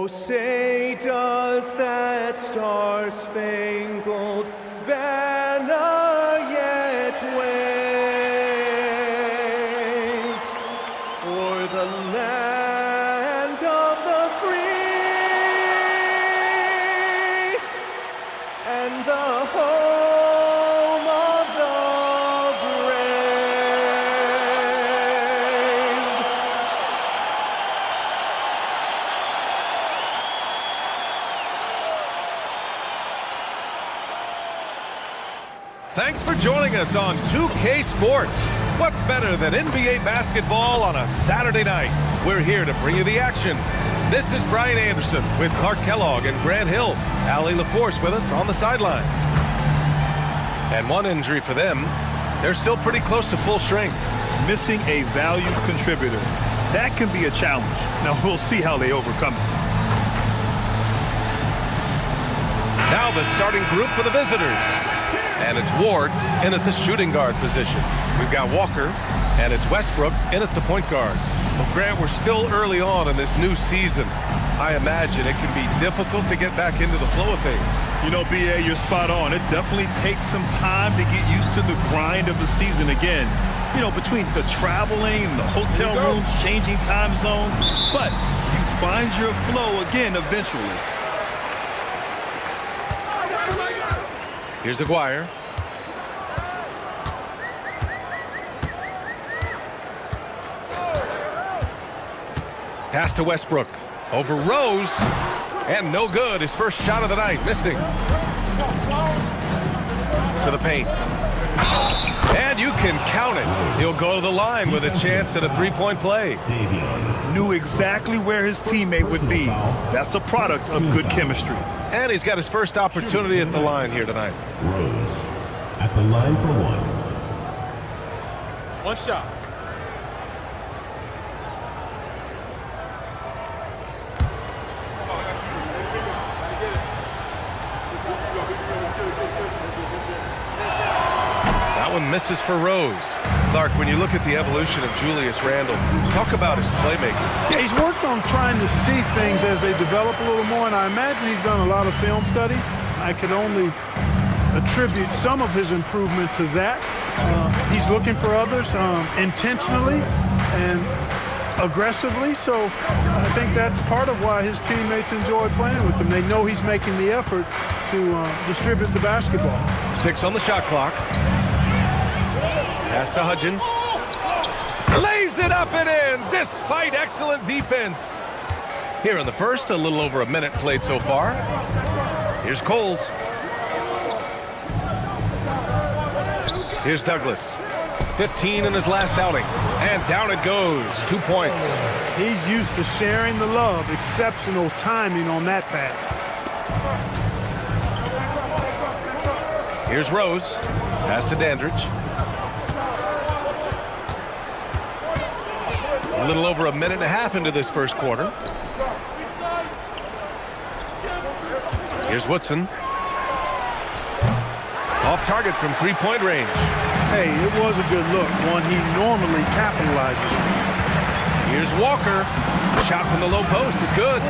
Oh, say does that star-spangled banner yet wave o'er the land of the free and the home of the brave? Thanks for joining us on 2K Sports. What's better than NBA basketball on a Saturday night? We're here to bring you the action. This is Brian Anderson with Clark Kellogg and Grant Hill. Allie LaForce with us on the sidelines. And one injury for them. They're still pretty close to full strength. Missing a valued contributor. That can be a challenge. Now we'll see how they overcome it. Now the starting group for the visitors. And it's Ward in at the shooting guard position. We've got Walker, and it's Westbrook in at the point guard. Well, Grant, we're still early on in this new season. I imagine it can be difficult to get back into the flow of things. You know, B.A., you're spot on. It definitely takes some time to get used to the grind of the season again. You know, between the traveling, the hotel rooms, changing time zones. But you find your flow again eventually. Here's Aguirre. Pass to Westbrook. Over Rose. And no good. His first shot of the night. Missing. To the paint. And you can count it. He'll go to the line with a chance at a three-point play. Knew exactly where his teammate would be. That's a product of good chemistry. And he's got his first opportunity at the line here tonight. Rose at the line for one. One shot. That one misses for Rose. Clark, when you look at the evolution of Julius Randle, talk about his playmaking. Yeah, he's worked on trying to see things as they develop a little more, and I imagine he's done a lot of film study. I could only attribute some of his improvement to that. He's looking for others intentionally and aggressively, so I think that's part of why his teammates enjoy playing with him. They know he's making the effort to distribute the basketball. 6 on the shot clock. Pass to Hudgens. Lays it up and in, despite excellent defense. Here in the first, a little over a minute played so far. Here's Coles. Here's Douglas. 15 in his last outing. And down it goes. 2 points. He's used to sharing the love. Exceptional timing on that pass. Here's Rose. Pass to Dandridge. A little over a minute and a half into this first quarter. Here's Woodson. Off target from three-point range. Hey, it was a good look, one he normally capitalizes on. Here's Walker. Shot from the low post is good.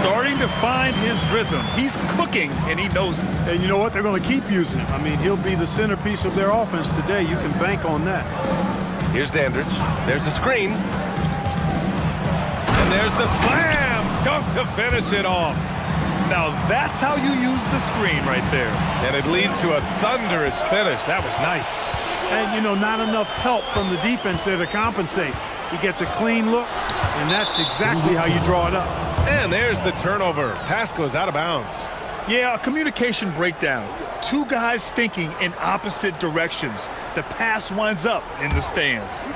Starting to find his rhythm. He's cooking, and he knows it. And you know what? They're going to keep using him. I mean, he'll be the centerpiece of their offense today. You can bank on that. Here's Dandridge. There's a screen. And there's the slam dunk to finish it off. Now that's how you use the screen right there. And it leads to a thunderous finish. That was nice. And, you know, not enough help from the defense there to compensate. He gets a clean look, and that's exactly how you draw it up. And there's the turnover. Pass goes out of bounds. Yeah, a communication breakdown. Two guys thinking in opposite directions. The pass winds up in the stands.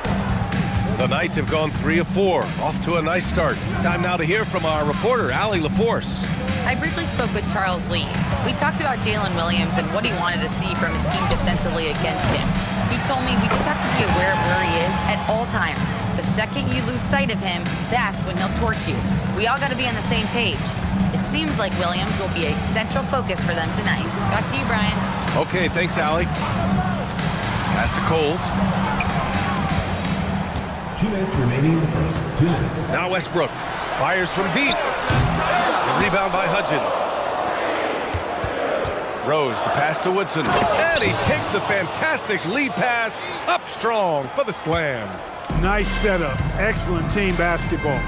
The Knights have gone 3 of 4. Off to a nice start. Time now to hear from our reporter, Allie LaForce. I briefly spoke with Charles Lee. We talked about Jalen Williams and what he wanted to see from his team defensively against him. He told me we just have to be aware of where he is at all times. The second you lose sight of him, that's when he'll torch you. We all got to be on the same page. It seems like Williams will be a central focus for them tonight. Back to you, Brian. Okay, thanks, Allie. Pass to Coles. 2 minutes remaining in the first. 2 minutes. Now Westbrook. Fires from deep. The rebound by Hudgens. Rose, the pass to Woodson. And he takes the fantastic lead pass up strong for the slam. Nice setup. Excellent team basketball.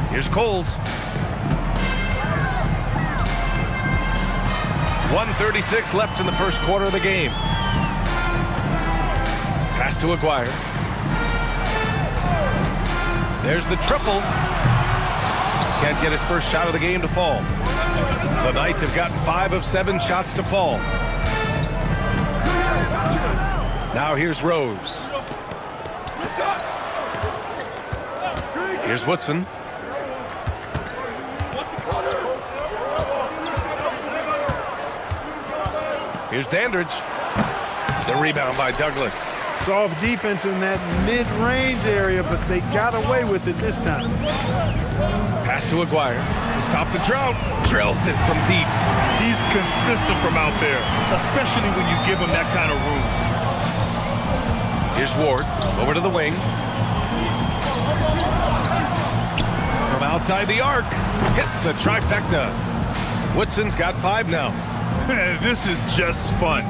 Here's Coles. 1:36 left in the first quarter of the game. Pass to Aguirre. There's the triple. Can't get his first shot of the game to fall. The Knights have gotten 5 of 7 shots to fall. Now here's Rose. Here's Woodson. Here's Dandridge. The rebound by Douglas. Soft defense in that mid-range area, but they got away with it this time. Pass to Aguirre. To stop the drought. Drills it from deep. He's consistent from out there, especially when you give him that kind of room. Here's Ward. Over to the wing. From outside the arc. Hits the trifecta. Woodson's got 5 now. This is just fun.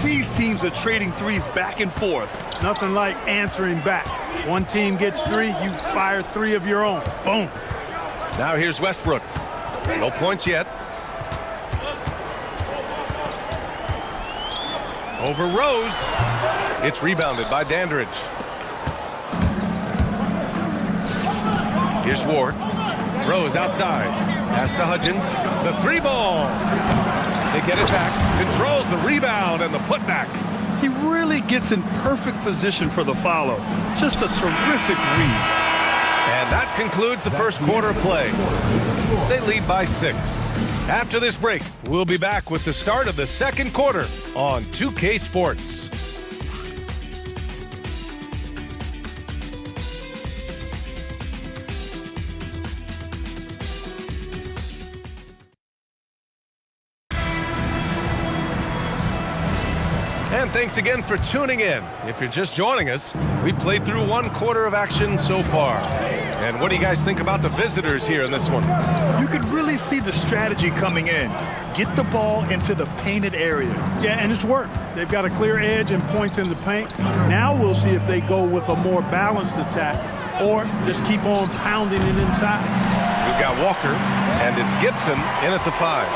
These teams are trading threes back and forth. Nothing like answering back. One team gets 3, you fire 3 of your own. Boom. Now here's Westbrook. No points yet. Over Rose. It's rebounded by Dandridge. Here's Ward. Rose outside. Pass to Hudgens. The 3-ball. They get it back. Controls the rebound and the putback. He really gets in perfect position for the follow. Just a terrific read. And that concludes the first quarter of play. They lead by 6. After this break, we'll be back with the start of the second quarter on 2K Sports. And thanks again for tuning in. If you're just joining us, we played through 1 quarter of action so far. And what do you guys think about the visitors here in this one? You could really see the strategy coming in. Get the ball into the painted area. Yeah, and it's worked. They've got a clear edge and points in the paint. Now we'll see if they go with a more balanced attack or just keep on pounding it inside. We've got Walker, and it's Gibson in at the 5.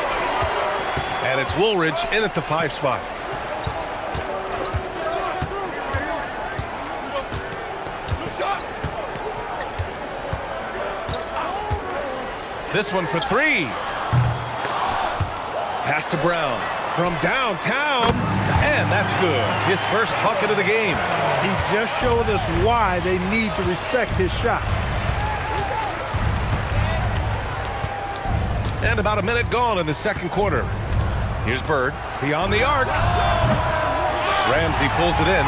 And it's Woolridge in at the 5 spot. This one for 3. Pass to Brown from downtown, and that's good. His first bucket of the game. He just showed us why they need to respect his shot. And about a minute gone in the second quarter. Here's Bird, beyond the arc. Ramsey pulls it in.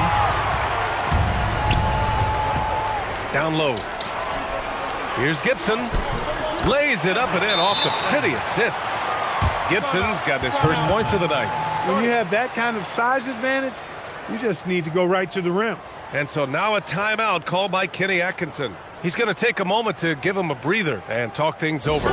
Down low. Here's Gibson. Lays it up and in off the pretty assist. Gibson's got his first points of the night. When you have that kind of size advantage, you just need to go right to the rim. And so now a timeout called by Kenny Atkinson. He's going to take a moment to give him a breather and talk things over.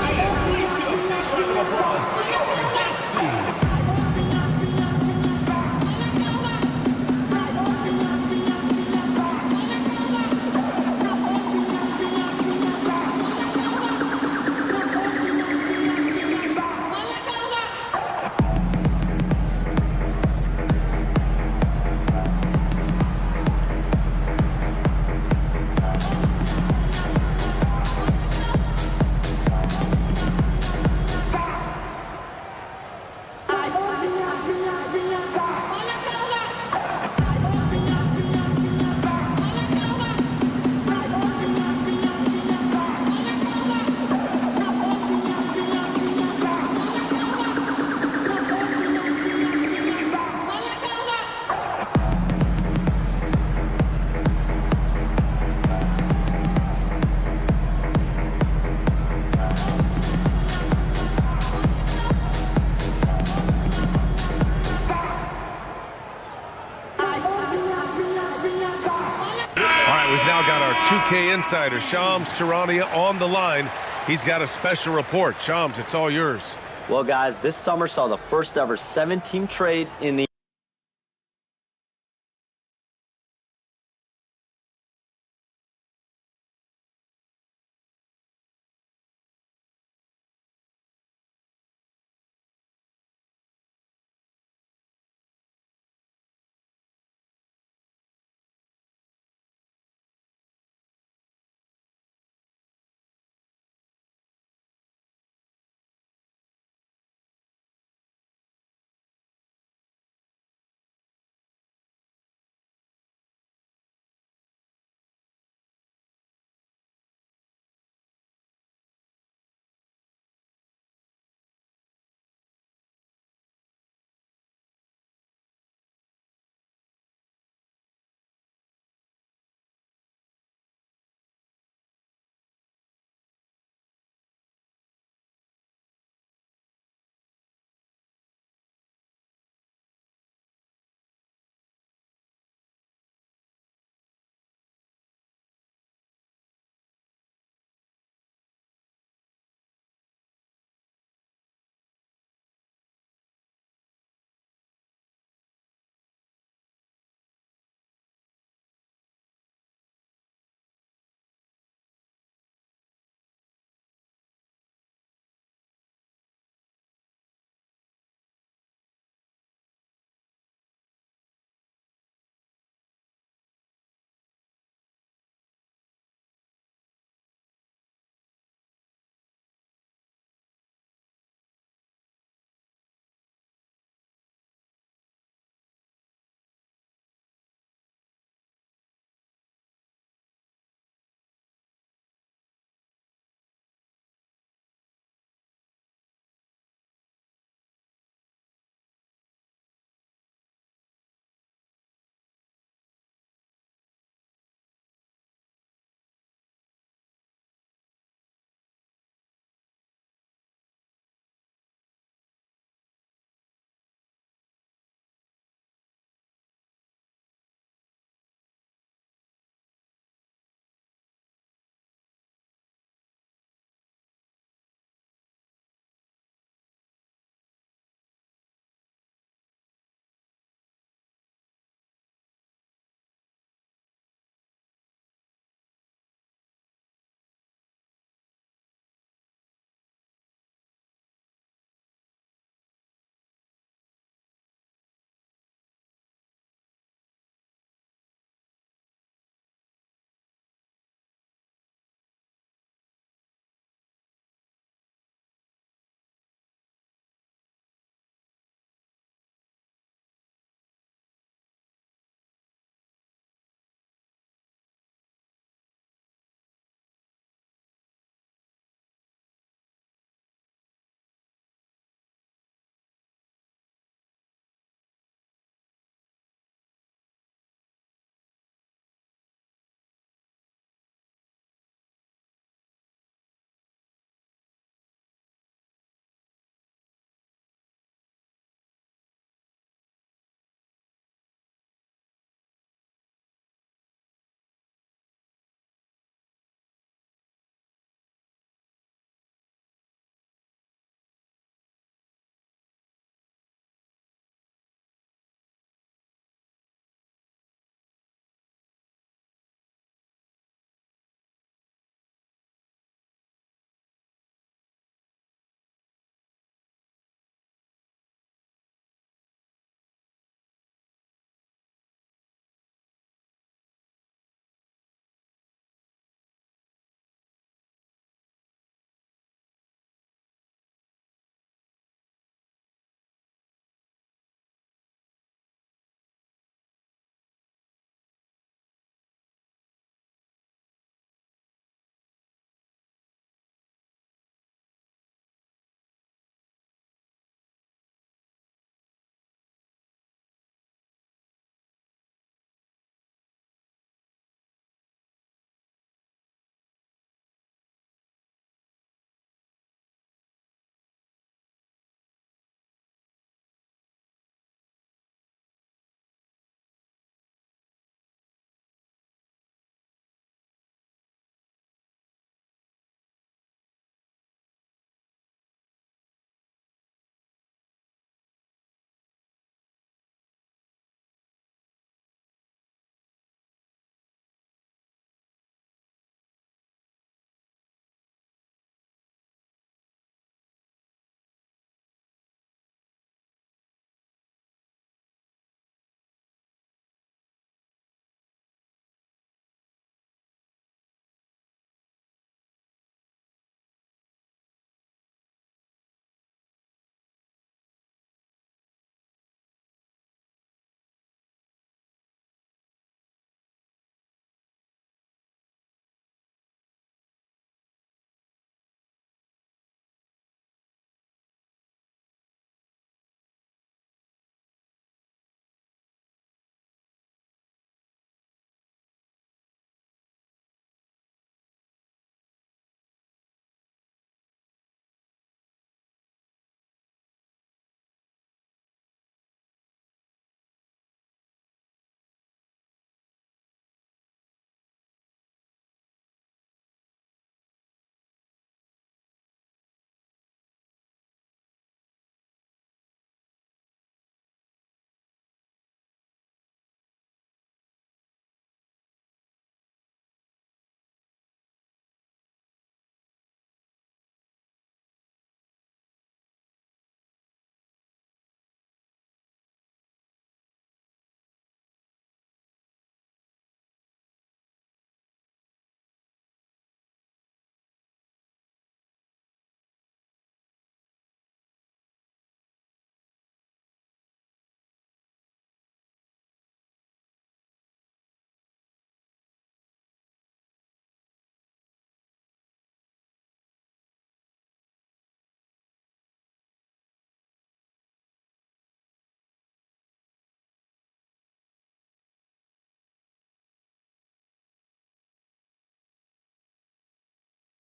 We've now got our 2K insider, Shams Charania, on the line. He's got a special report. Shams, it's all yours. Well, guys, this summer saw the first ever 7-team trade in the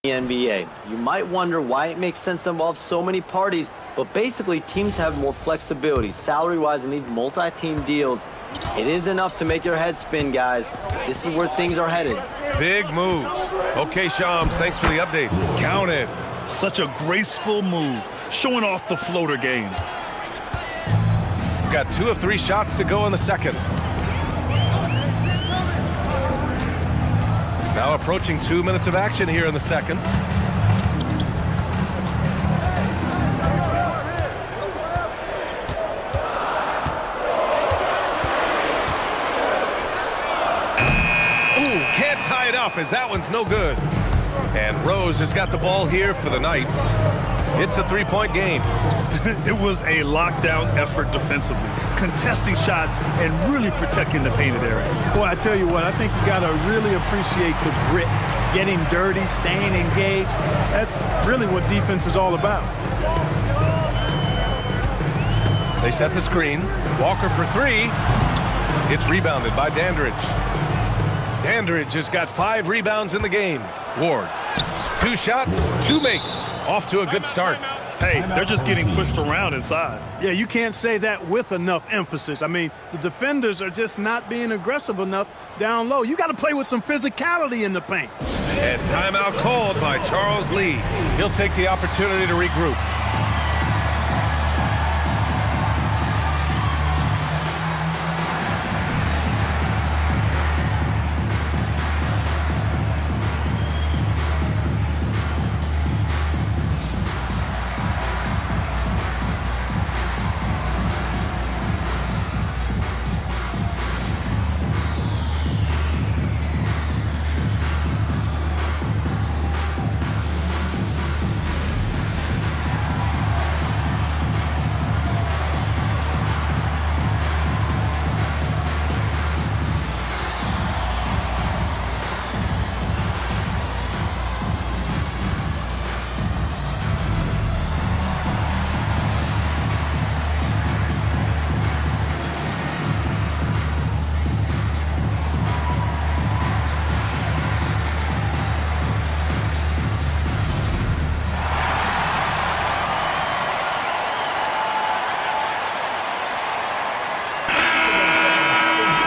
the NBA. You might wonder why it makes sense to involve so many parties, but basically teams have more flexibility salary-wise in these multi-team deals. It is enough to make your head spin, guys. This is where things are headed. Big moves. Okay, Shams, thanks for the update. Count it. Such a graceful move, showing off the floater game. Got 2 of 3 shots to go in the second. Now approaching 2 minutes of action here in the second. Can't tie it up as that one's no good. And Rose has got the ball here for the Knights. It's a 3-point game. It was a lockdown effort defensively, contesting shots and really protecting the painted area. Boy, I tell you what, I think you got to really appreciate the grit, getting dirty, staying engaged. That's really what defense is all about. They set the screen. Walker for 3. It's rebounded by Dandridge. Dandridge has got 5 rebounds in the game. Ward, 2 shots, 2 makes. Off to a good start. Hey, they're just getting pushed around inside. Yeah, you can't say that with enough emphasis. I mean, the defenders are just not being aggressive enough down low. You got to play with some physicality in the paint. And timeout called by Charles Lee. He'll take the opportunity to regroup.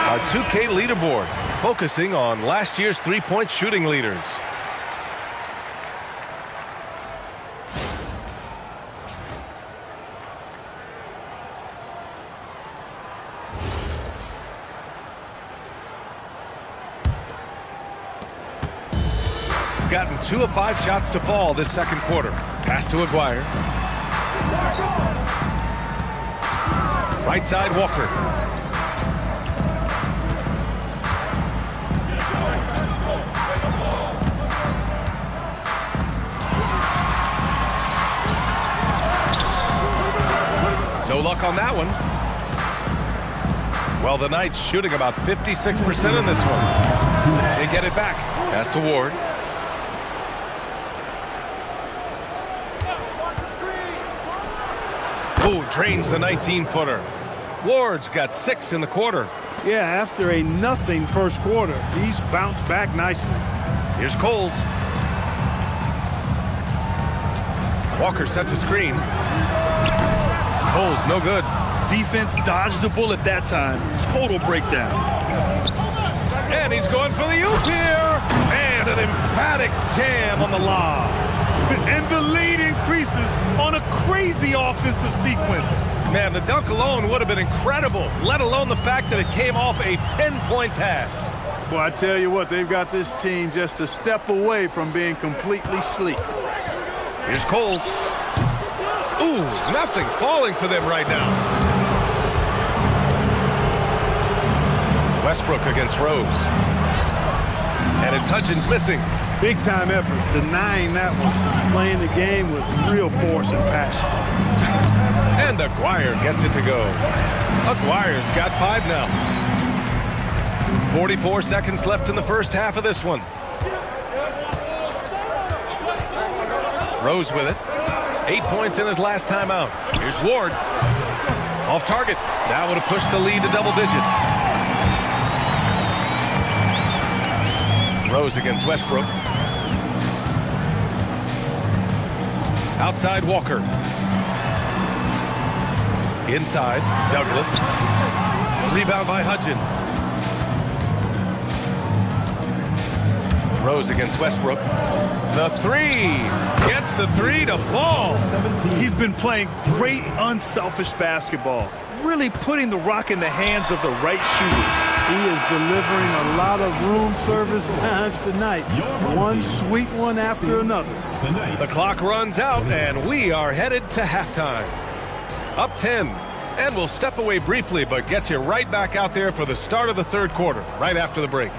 Our 2K leaderboard, focusing on last year's 3-point shooting leaders. Gotten 2 of 5 shots to fall this second quarter. Pass to Aguirre. Right side, Walker. No luck on that one. Well, the Knights shooting about 56% in this one. They get it back. Pass to Ward. Oh, drains the 19-footer. Ward's got 6 in the quarter. Yeah, after a nothing first quarter, he's bounced back nicely. Here's Coles. Walker sets a screen. Coles, no good. Defense dodged the bullet that time. Total breakdown. And he's going for the oop here. And an emphatic jam on the lob. And the lead increases on a crazy offensive sequence. Man, the dunk alone would have been incredible, let alone the fact that it came off a 10-point pass. Well, I tell you what, they've got this team just a step away from being completely sleek. Here's Coles. Ooh, nothing falling for them right now. Westbrook against Rose. And it's Hudgens missing. Big time effort, denying that one. Playing the game with real force and passion. And Aguirre gets it to go. Aguirre's got 5 now. 44 seconds left in the first half of this one. Rose with it. 8 points in his last timeout. Here's Ward. Off target. That would have pushed the lead to double digits. Rose against Westbrook. Outside Walker. Inside Douglas. Rebound by Hudgens. Rose against Westbrook. The three. Gets the three to fall. He's been playing great unselfish basketball. Really putting the rock in the hands of the right shooters. He is delivering a lot of room service times tonight. One sweet one after another. The clock runs out, and we are headed to halftime. Up 10. And we'll step away briefly, but get you right back out there for the start of the third quarter, right after the break.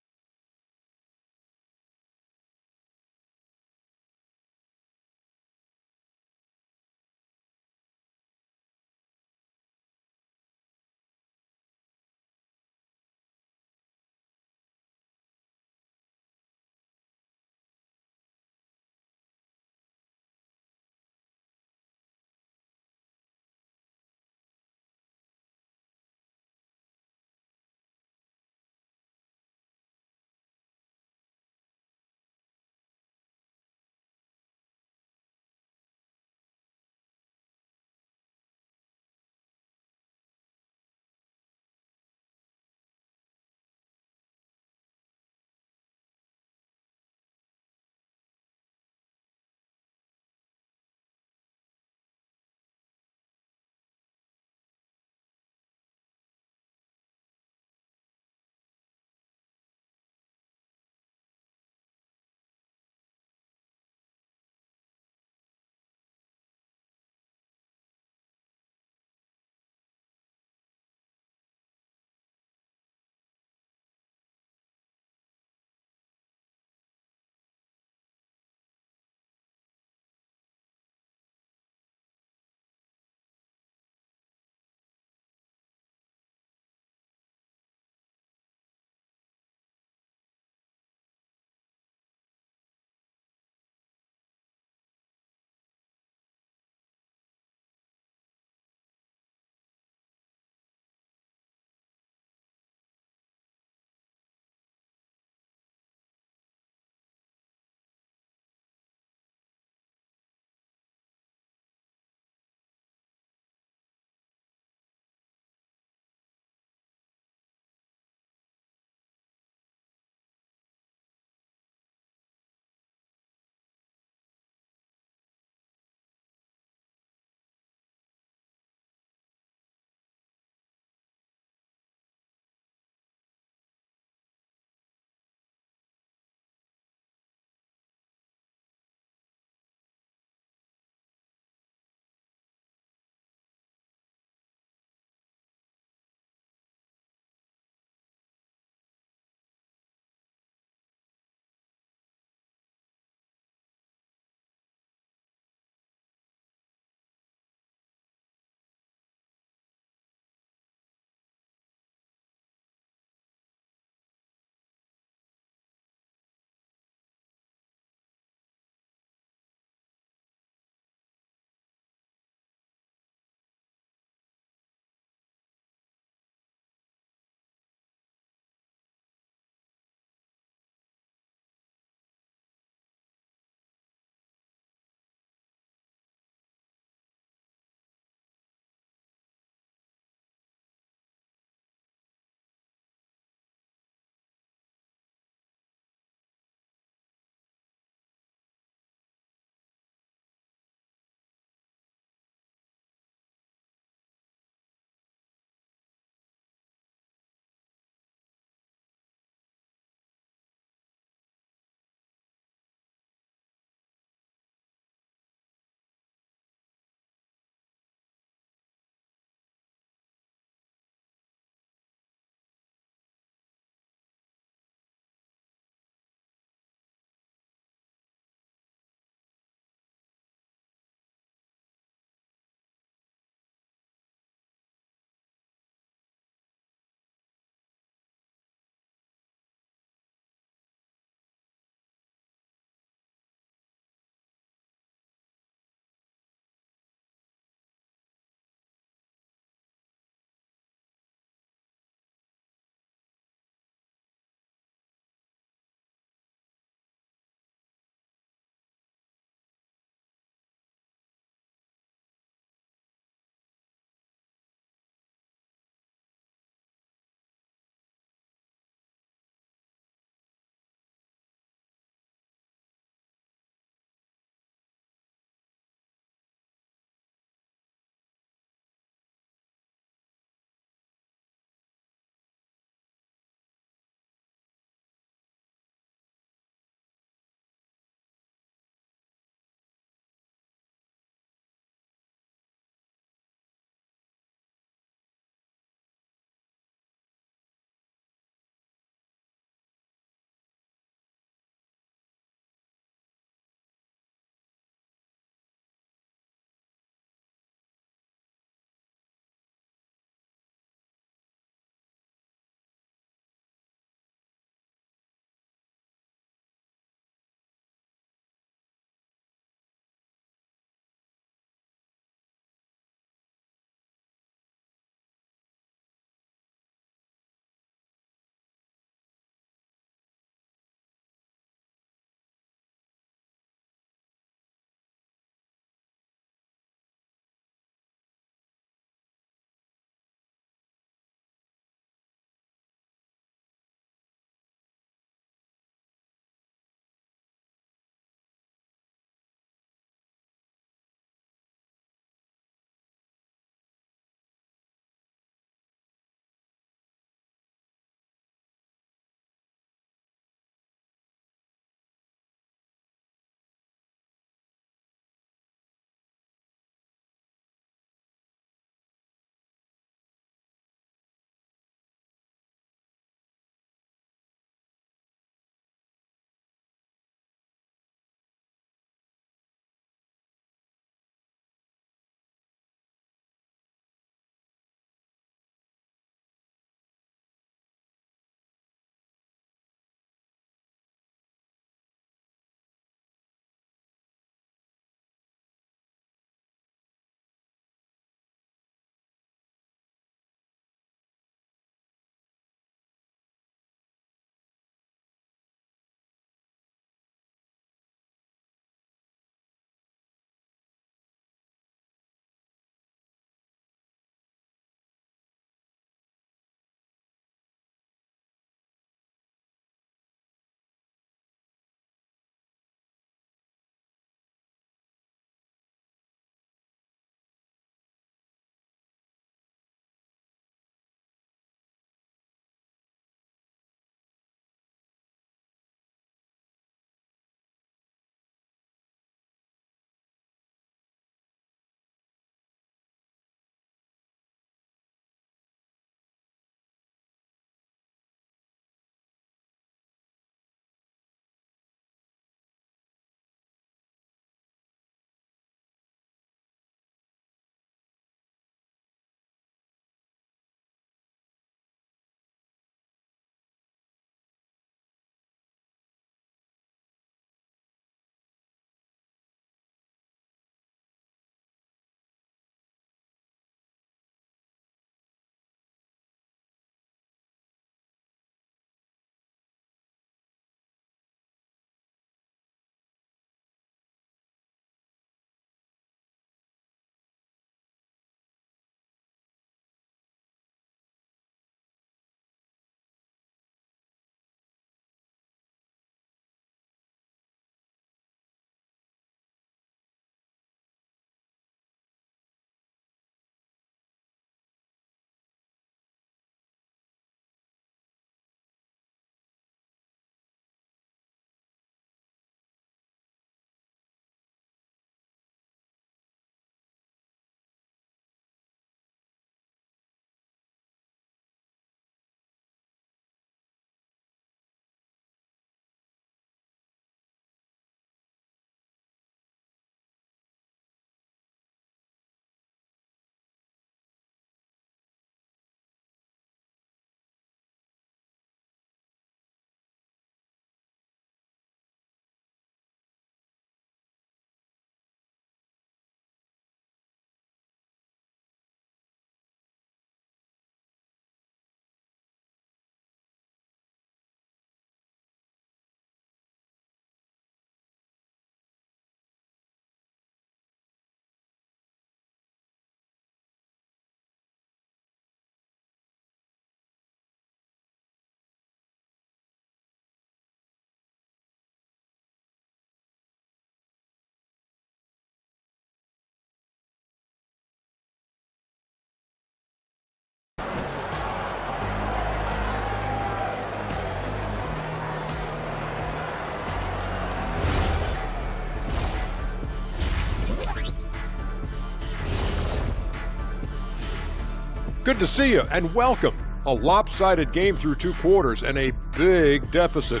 Good to see you, and welcome. A lopsided game through 2 quarters and a big deficit.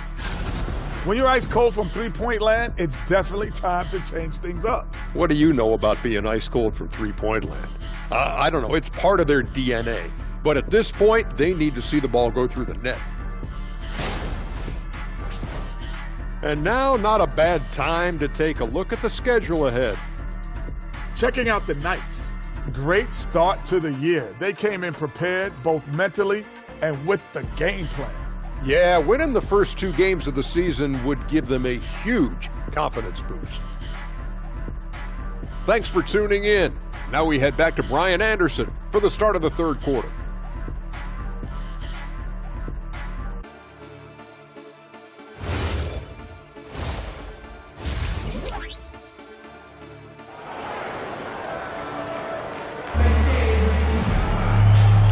When you're ice cold from three-point land, it's definitely time to change things up. What do you know about being ice cold from three-point land? I don't know. It's part of their DNA. But at this point, they need to see the ball go through the net. And now, not a bad time to take a look at the schedule ahead. Checking out the Knights. Great start to the year. They came in prepared both mentally and with the game plan. Yeah, winning the first 2 games of the season would give them a huge confidence boost. Thanks for tuning in. Now we head back to Brian Anderson for the start of the 3rd quarter.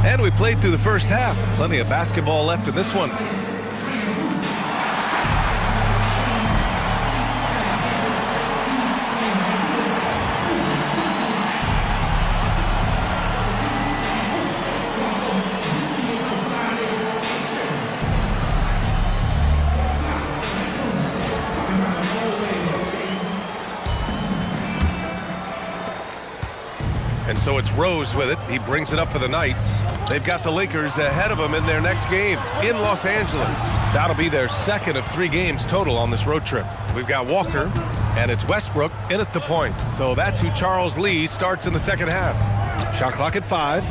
And we played through the first half. Plenty of basketball left in this one. And so it's Rose with it. He brings it up for the Knights. They've got the Lakers ahead of them in their next game in Los Angeles. That'll be their 2nd of 3 games total on this road trip. We've got Walker, and it's Westbrook in at the point. So that's who Charles Lee starts in the 2nd half. Shot clock at 5.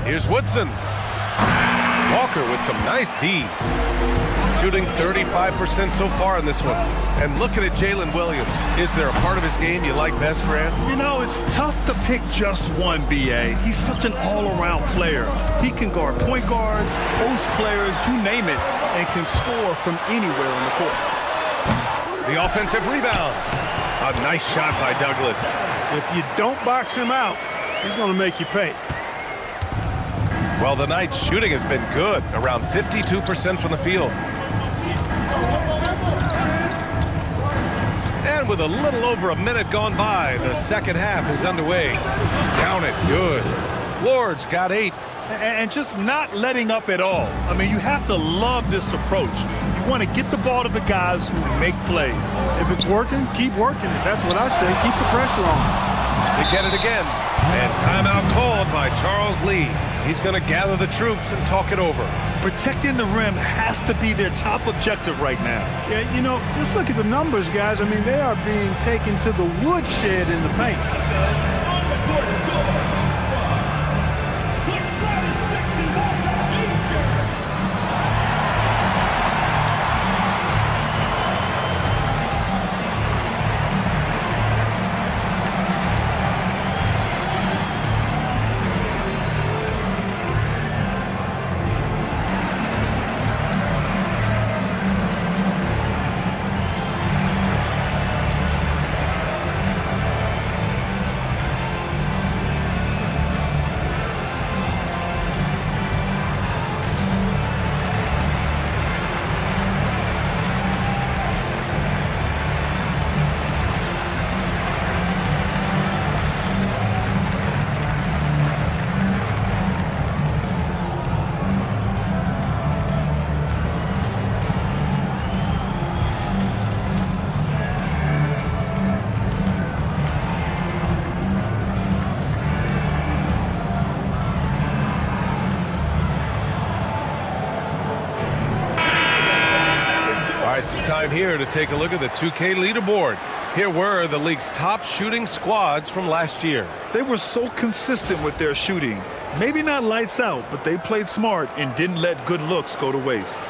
Here's Woodson. Walker with some nice D. Shooting 35% so far in this one. And looking at Jalen Williams, is there a part of his game you like best, Grant? You know, it's tough to pick just one, B.A. He's such an all-around player. He can guard point guards, post players, you name it, and can score from anywhere on the court. The offensive rebound. A nice shot by Douglas. If you don't box him out, he's going to make you pay. Well, the Knights' shooting has been good, around 52% from the field. And with a little over a minute gone by, the 2nd half is underway. Count it, good. Ward's got 8. And just not letting up at all. I mean, you have to love this approach. You want to get the ball to the guys who make plays. If it's working, keep working it. That's what I say. Keep the pressure on. They get it again. And timeout called by Charles Lee. He's going to gather the troops and talk it over. Protecting the rim has to be their top objective right now. Yeah, you know, just look at the numbers, guys. I mean, they are being taken to the woodshed in the paint. Some time here to take a look at the 2K leaderboard. Here were the league's top shooting squads from last year. They were so consistent with their shooting. Maybe not lights out, but they played smart and didn't let good looks go to waste.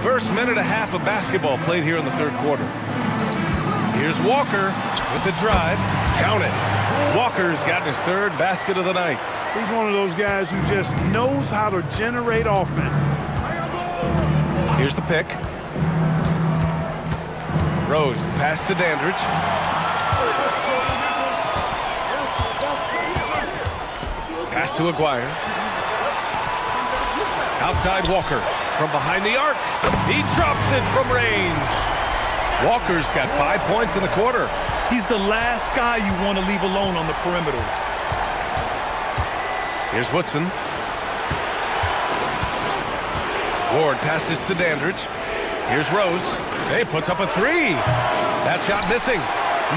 First minute and a half of basketball played here in the 3rd quarter. Here's Walker with the drive. Count it. Walker's gotten his 3rd basket of the night. He's one of those guys who just knows how to generate offense. Here's the pick. Rose, the pass to Dandridge. Pass to Aguirre. Outside Walker from behind the arc. He drops it from range. Walker's got 5 points in the quarter. He's the last guy you want to leave alone on the perimeter. Here's Woodson. Ward passes to Dandridge. Here's Rose. He puts up a three. That shot missing.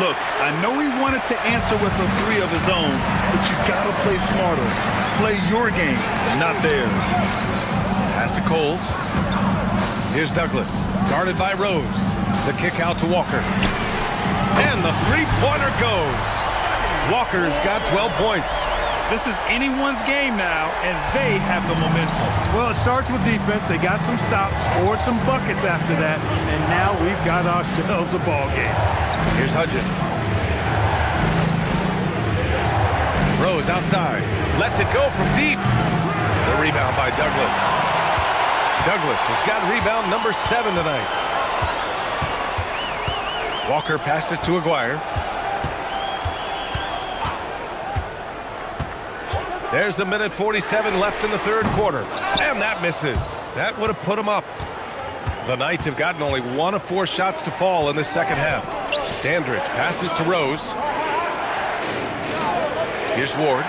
Look, I know he wanted to answer with a three of his own, but you gotta play smarter. Play your game, not theirs. Pass to Coles. Here's Douglas, guarded by Rose. The kick out to Walker. And the three-pointer goes. Walker's got 12 points. This is anyone's game now, and they have the momentum. Well, it starts with defense. They got some stops, scored some buckets after that, and now we've got ourselves a ball game. Here's Hudgens. Rose outside. Lets it go from deep. The rebound by Douglas. Douglas has got rebound number 7 tonight. Walker passes to Aguirre. There's a minute 47 left in the third quarter. And that misses. That would have put him up. The Knights have gotten only 1 of 4 shots to fall in the second half. Dandridge passes to Rose. Here's Ward.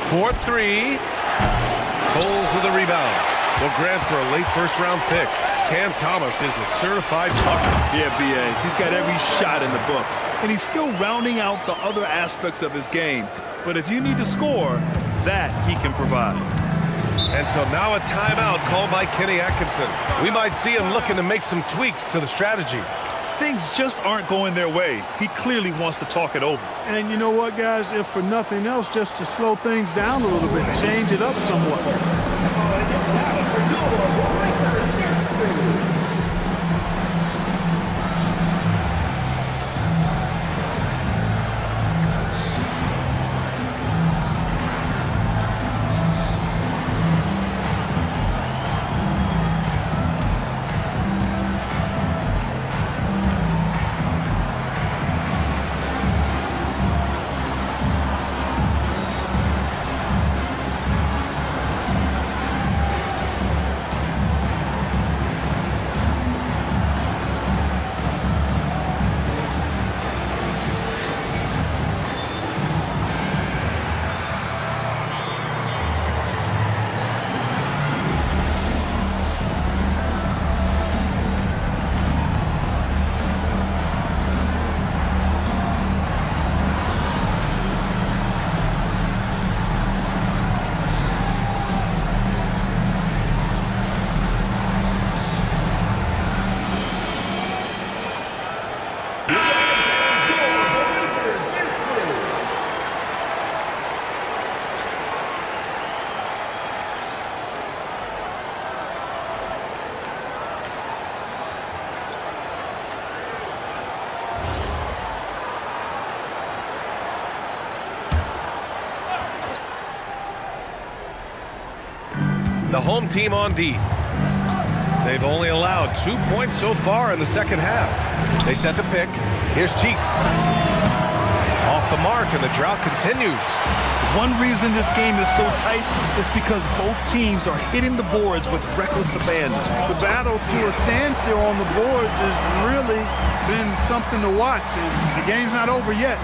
4-3. Coles with a rebound. Will grant for a late first-round pick. Cam Thomas is a certified bucket. Yeah, B.A. He's got every shot in the book. And he's still rounding out the other aspects of his game. But if you need to score, that he can provide. And so now a timeout called by Kenny Atkinson. We might see him looking to make some tweaks to the strategy. Things just aren't going their way. He clearly wants to talk it over. And you know what, guys? If for nothing else, just to slow things down a little bit, change it up somewhat. The home team on deep. They've only allowed 2 points so far in the second half. They set the pick. Here's Cheeks. Off the mark, and the drought continues. One reason this game is so tight is because both teams are hitting the boards with reckless abandon. The battle to a standstill on the boards has really been something to watch. The game's not over yet.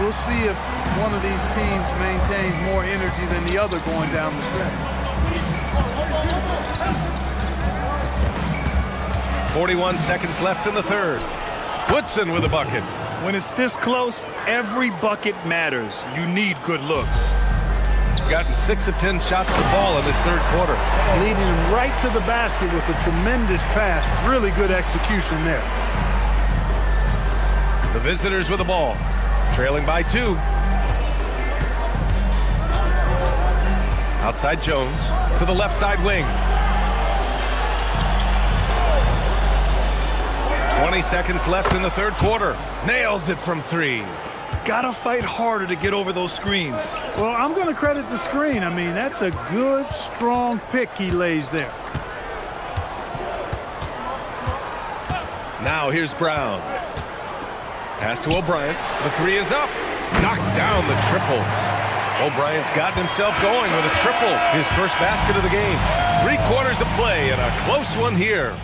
We'll see if one of these teams maintains more energy than the other going down the stretch. 41 seconds left in the third. Woodson with a bucket. When it's this close, every bucket matters. You need good looks. Gotten 6 of 10 shots to fall in this third quarter. Leading him right to the basket with a tremendous pass. Really good execution there. The visitors with the ball. Trailing by 2. Outside Jones to the left side wing. 20 seconds left in the third quarter. Nails it from 3. Gotta fight harder to get over those screens. Well, I'm going to credit the screen. I mean, that's a good, strong pick he lays there. Now here's Brown. Pass to O'Brien. The 3 is up. Knocks down the triple. O'Brien's gotten himself going with a triple. His first basket of the game. 3 quarters of play and a close one here.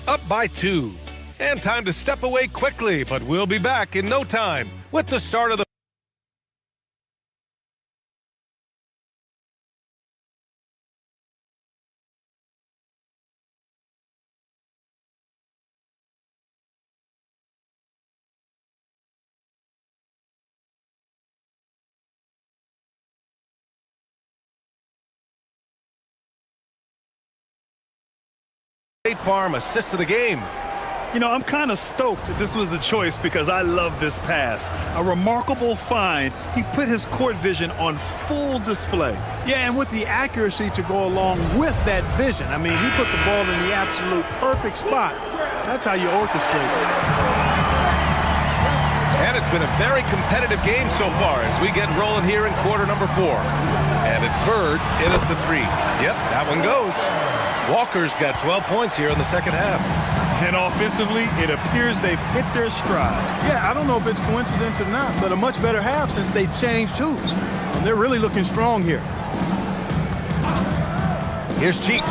Up by 2. And time to step away quickly, but we'll be back in no time with the start of the State Farm assist of the game. You know, I'm kind of stoked that this was a choice because I love this pass. A remarkable find. He put his court vision on full display. Yeah, and with the accuracy to go along with that vision. I mean, he put the ball in the absolute perfect spot. That's how you orchestrate it. And it's been a very competitive game so far as we get rolling here in quarter number 4. And it's Bird in at the 3. Yep, that one goes. Walker's got 12 points here in the second half. And offensively, it appears they've hit their stride. Yeah, I don't know if it's coincidence or not, but a much better half since they changed tools. And they're really looking strong here. Here's Cheeks.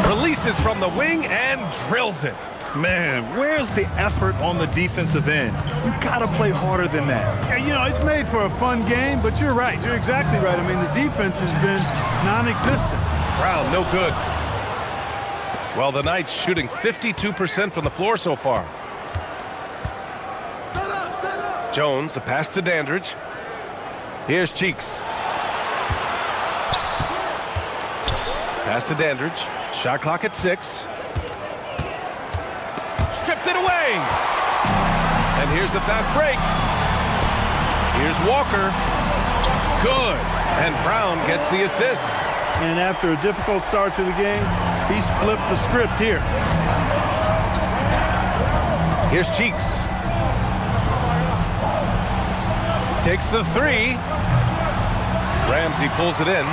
Releases from the wing and drills it. Man, where's the effort on the defensive end? You gotta play harder than that. Yeah, you know, it's made for a fun game, but you're right. You're exactly right. I mean, the defense has been non-existent. Brown, no good. Well, the Knights shooting 52% from the floor so far. Jones, the pass to Dandridge. Here's Cheeks. Pass to Dandridge. Shot clock at 6. Stripped it away. And here's the fast break. Here's Walker. Good. And Brown gets the assist. And after a difficult start to the game, he's flipped the script here. Here's Cheeks. Takes the 3. Ramsey pulls it in.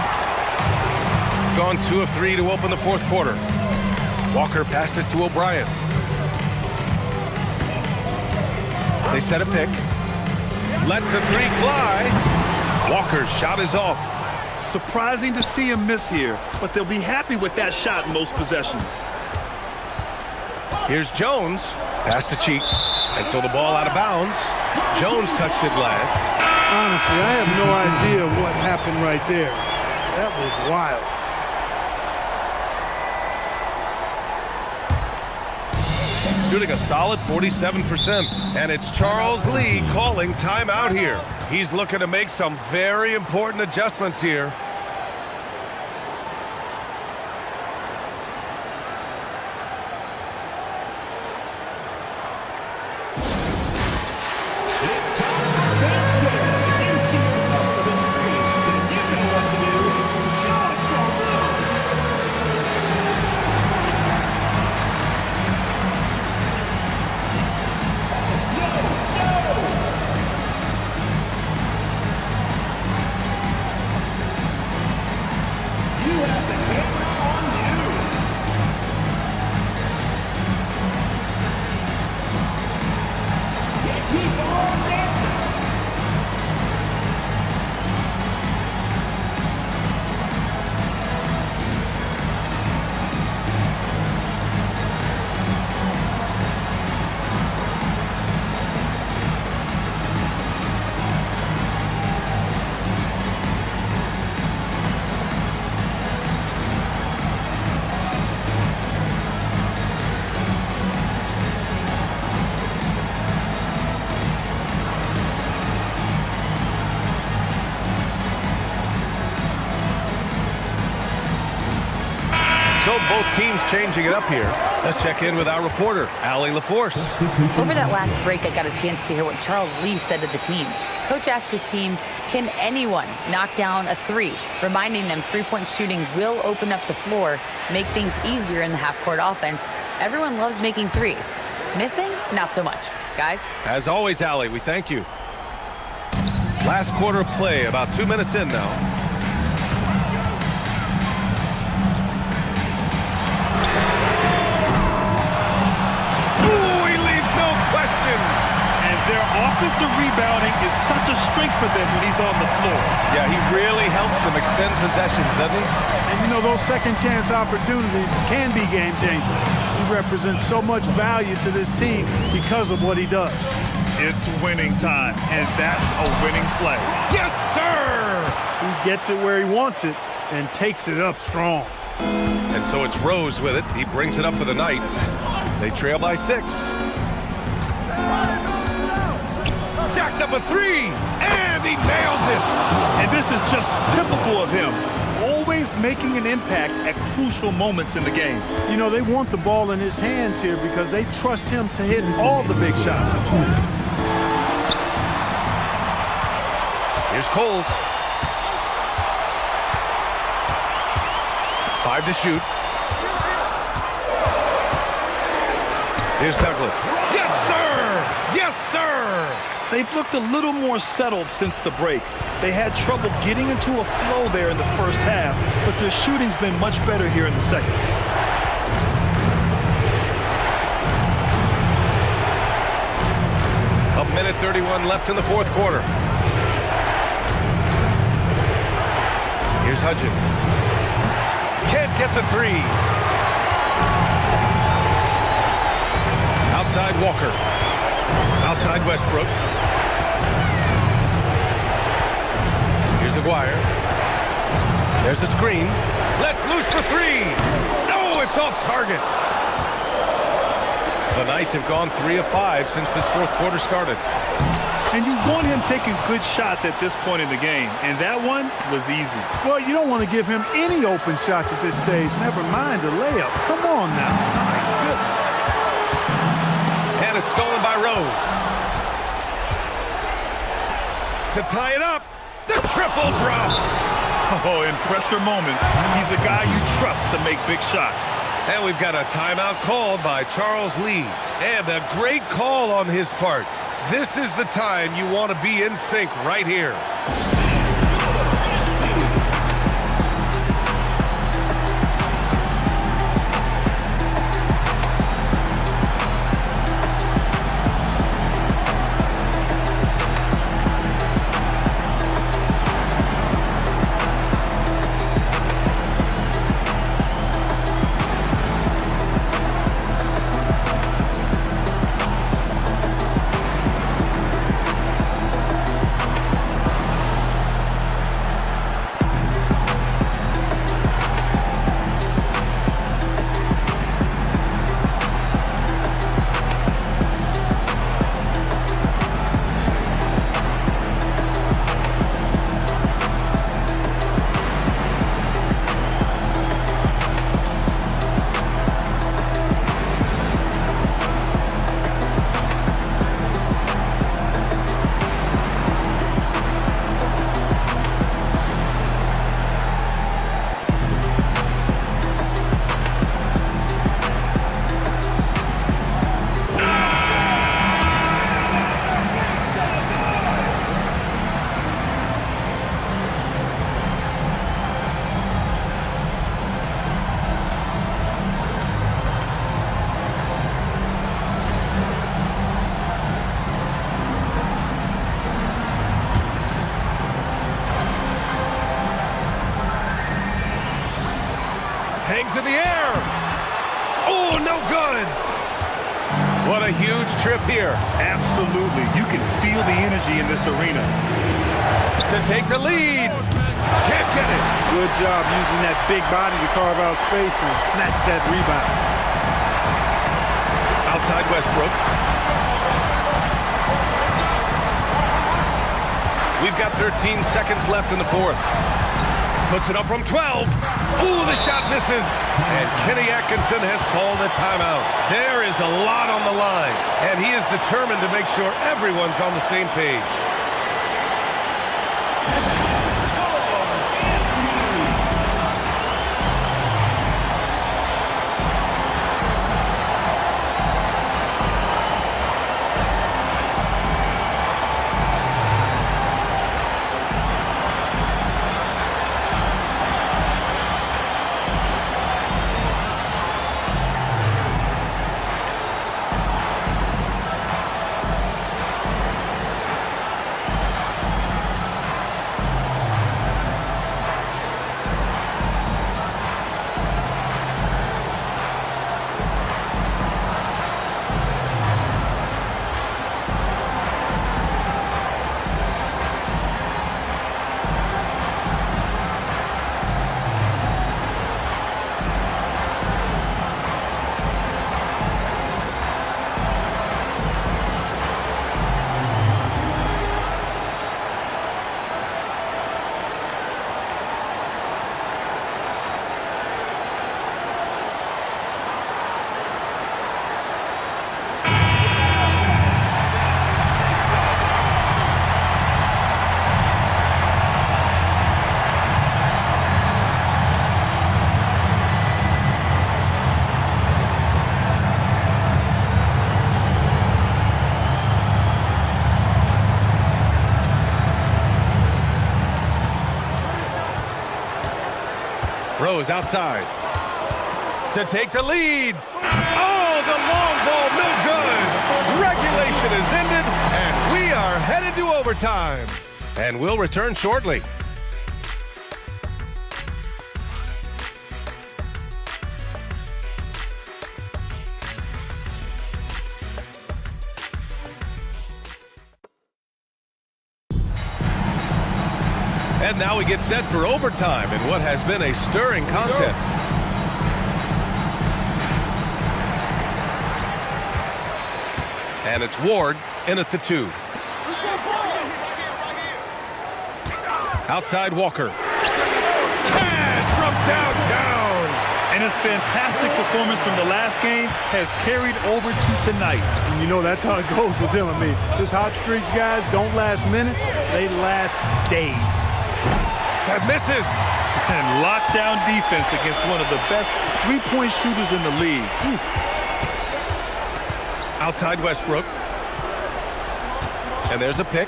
Gone 2 of 3 to open the fourth quarter. Walker passes to O'Brien. They set a pick. Lets the 3 fly. Walker's shot is off. Surprising to see him miss here, but they'll be happy with that shot in most possessions. Here's Jones. Pass to Cheeks. And so the ball out of bounds. Jones touched it last. Honestly, I have no idea what happened right there. That was wild. Shooting a solid 47%. And it's Charles Lee calling timeout here. He's looking to make some very important adjustments here. So both teams changing it up here. Let's check in with our reporter, Allie LaForce. Over that last break, I got a chance to hear what Charles Lee said to the team. Coach asked his team, can anyone knock down a 3? Reminding them three-point shooting will open up the floor, make things easier in the half-court offense. Everyone loves making 3s. Missing? Not so much. Guys? As always, Allie, we thank you. Last quarter of play, about 2 minutes in now. They're offensive rebounding is such a strength for them when he's on the floor. Yeah, he really helps them extend possessions, doesn't he? And you know, those second chance opportunities can be game changers. He represents so much value to this team because of what he does. It's winning time, and that's a winning play. Yes, sir! He gets it where he wants it and takes it up strong. And so it's Rose with it. He brings it up for the Knights. They trail by 6. Jacks up a 3, and he nails it. And this is just typical of him. Always making an impact at crucial moments in the game. You know, they want the ball in his hands here because they trust him to hit all the big shots. Here's Coles. 5 to shoot. Here's Douglas. Yes, sir! Yes, sir! They've looked a little more settled since the break. They had trouble getting into a flow there in the first half, but their shooting's been much better here in the second. A minute 31 left in the fourth quarter. Here's Hudgens. Can't get the 3. Outside Walker. Outside Westbrook. Here's Aguirre. There's a screen. Let's loose for 3. No, it's off target. The Knights have gone 3 of 5 since this fourth quarter started. And you want him taking good shots at this point in the game, and that one was easy. Well, you don't want to give him any open shots at this stage, never mind a layup. Come on now. My goodness. And it's stolen by Rose. To tie it up, the triple drops. Oh, in pressure moments, he's a guy you trust to make big shots. And we've got a timeout called by Charles Lee. And a great call on his part. This is the time you want to be in sync right here. Hangs in the air. Oh, no good. What a huge trip here. Absolutely. You can feel the energy in this arena. To take the lead. Can't get it. Good job using that big body to carve out space and snatch that rebound. Outside Westbrook. We've got 13 seconds left in the fourth. Puts it up from 12. Ooh, the shot misses. And Kenny Atkinson has called a timeout. There is a lot on the line, and he is determined to make sure everyone's on the same page. Rose outside to take the lead. Oh, the long ball, no good. Regulation is ended, and we are headed to overtime. And we'll return shortly. And now we get set for overtime in what has been a stirring contest. And it's Ward in at the 2. Outside Walker. Cash from downtown. And his fantastic performance from the last game has carried over to tonight. And you know that's how it goes with him. I mean, his hot streaks, guys, don't last minutes. They last days. That misses. And lockdown defense against one of the best three-point shooters in the league. Outside Westbrook. And there's a pick.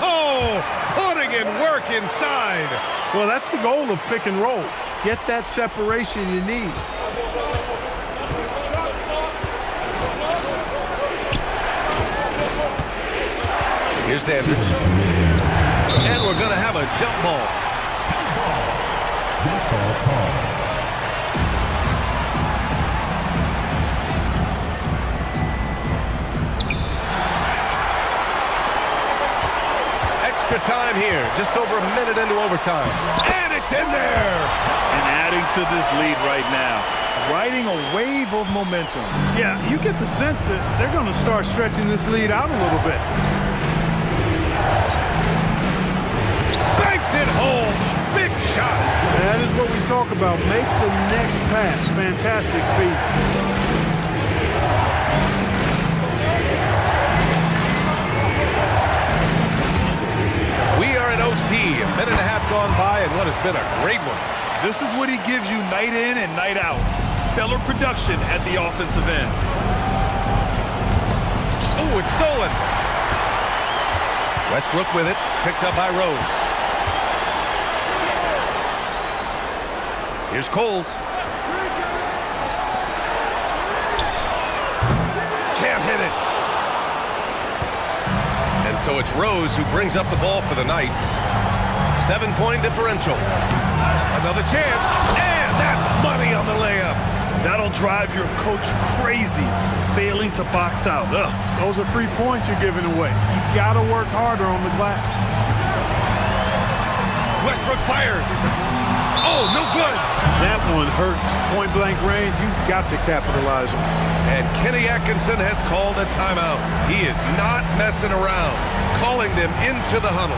Oh, putting in work inside. Well, that's the goal of pick and roll. Get that separation you need. Here's Dandridge. And we're going to have a jump ball. Extra time here, just over a minute into overtime. And it's in there! And adding to this lead right now, riding a wave of momentum. Yeah, you get the sense that they're going to start stretching this lead out a little bit. Banks it home. Big shot. That is what we talk about. Make the next pass. Fantastic feat. We are in OT. A minute and a half gone by and what has been a great one. This is what he gives you night in and night out. Stellar production at the offensive end. Oh, it's stolen. Westbrook with it. Picked up by Rose. Here's Coles. Can't hit it. And so it's Rose who brings up the ball for the Knights. 7-point differential. Another chance. And that's money on the layup. That'll drive your coach crazy, failing to box out. Ugh. Those are free points you're giving away. You got to work harder on the glass. Westbrook fires. Oh, no good. That one hurts. Point blank range, you've got to capitalize on. And Kenny Atkinson has called a timeout. He is not messing around, calling them into the huddle.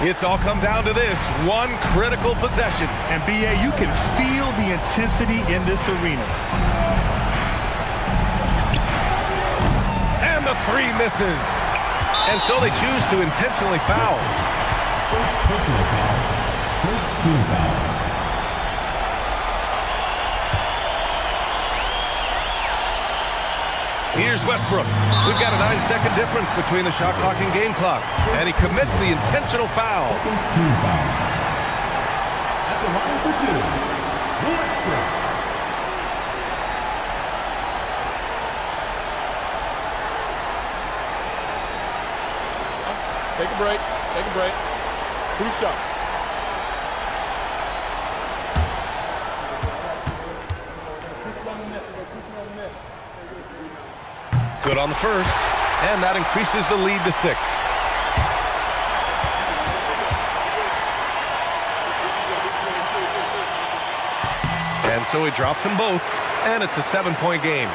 It's all come down to this one critical possession. And B.A., you can feel the intensity in this arena. the three misses. And so they choose to intentionally foul. First personal foul. First team foul. Here's Westbrook. We've got a 9-second difference between the shot clock and game clock. And he commits the intentional foul. Second team foul. At the line for two, Westbrook. Take a break. Take a break. 2 shots. Good on the first, and that increases the lead to 6. And so he drops them both, and it's a 7-point game.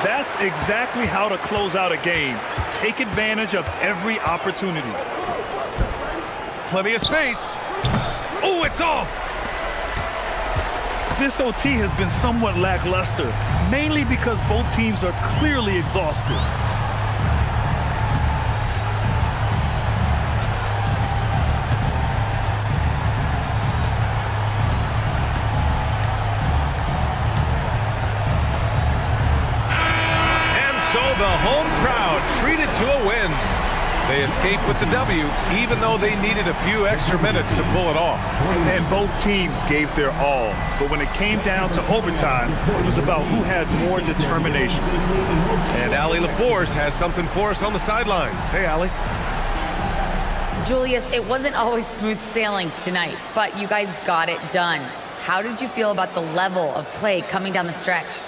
That's exactly how to close out a game. Take advantage of every opportunity. Plenty of space. Oh, it's off. This OT has been somewhat lackluster, mainly because both teams are clearly exhausted. And so the home crowd treated to a win. They escaped with the W, even though they needed a few extra minutes to pull it off. And both teams gave their all. But when it came down to overtime, it was about who had more determination. And Allie LaForce has something for us on the sidelines. Hey, Allie. Julius, it wasn't always smooth sailing tonight, but you guys got it done. How did you feel about the level of play coming down the stretch?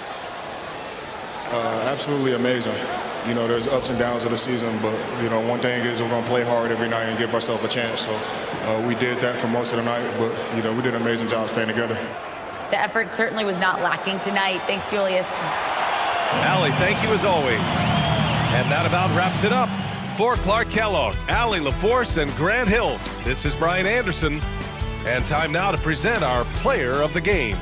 Absolutely amazing. You know, there's ups and downs of the season, but, you know, one thing is we're going to play hard every night and give ourselves a chance. So we did that for most of the night, but, you know, we did an amazing job staying together. The effort certainly was not lacking tonight. Thanks, Julius. Allie, thank you as always. And that about wraps it up. For Clark Kellogg, Allie LaForce, and Grant Hill, this is Brian Anderson. And time now to present our player of the game.